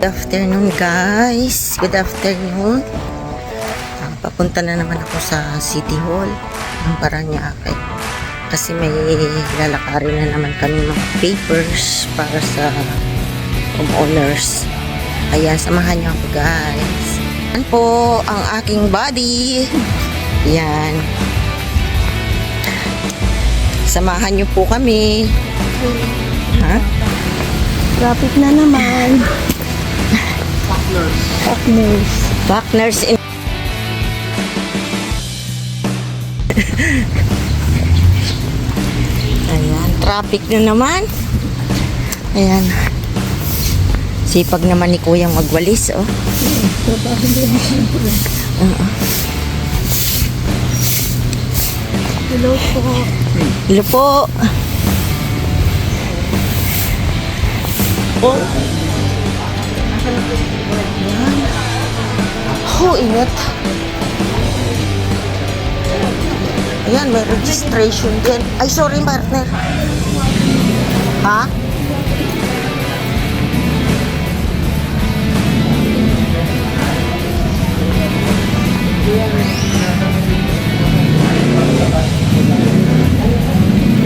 Good afternoon guys. Good afternoon. Papunta na naman ako sa City Hall ng Parañaque. Kasi may lalakarin na naman kami mga papers para sa homeowners. Kaya samahan niyo ako guys. Yan po ang aking body. Yan. Samahan niyo po kami. Ha? Traffic na naman. Partners in Ayan, traffic na naman. Ayan. Sipag naman ni Kuyang magwalis, oh. Hello po. Hello po. Oh. Oh, ingat. Ayan, may registration din. Ay, sorry, partner. Ha?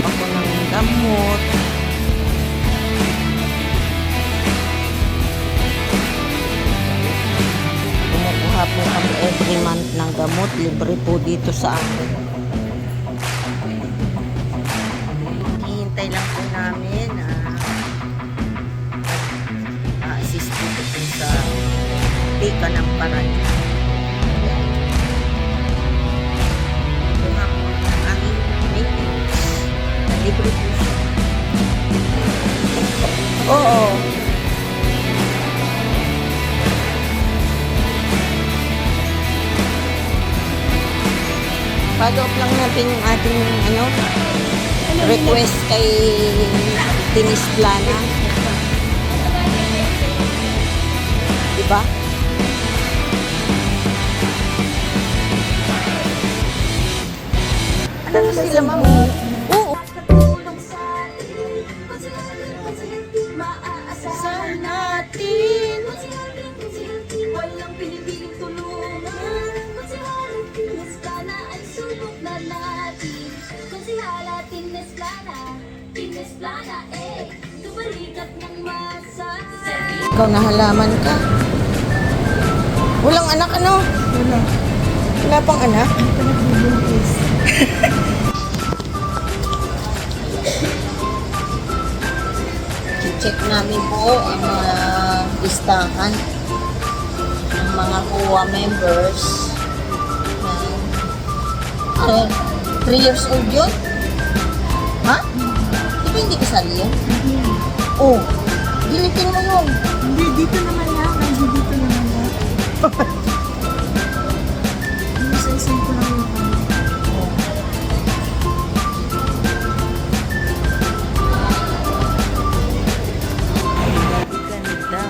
Ako ng gamot. Kumukuha po kami every month ng gamot. Libre po dito sa akin. Hihintay lang po namin na assist dito po sa Pika ng Parañaque. Kumuha po ng aming maintenance. Libre po siya. Oo. Follow up lang natin yung ating request kay Tinis Plana. Diba? Ano na sila, mami? Oo. Maasahan natin. Walang pinipiling tulungan. Tinis Plana ay subok na natin. Konsihala Tinis Plana, tubalikat ng masa. Ikaw na halaman ka. Walang anak, ano? Wala. Wala pang anak? Ano ka nagbubuntis? Check namin po ang mga listahan ng mga COA members. 3 years old yun? Ha? Di ba hindi kasali yun? Oh, dilitin mo yun. Hindi, dito naman yan. Hindi dito naman yan. Isa-isin ko lang yung ano. Ganda.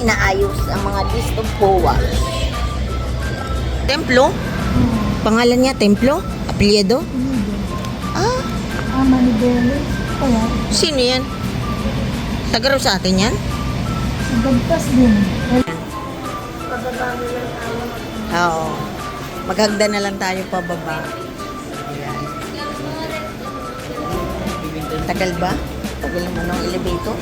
inaayos ang mga list of powers. Templo? Pangalan niya, Templo? Apelyido? Ah, Manibeles. Kaya, sino yan? Taga sa atin yan? gagpas din. Oo. Maghagda na lang tayo pababa. Ayan. Tagal ba? Tagal naman ang elevator.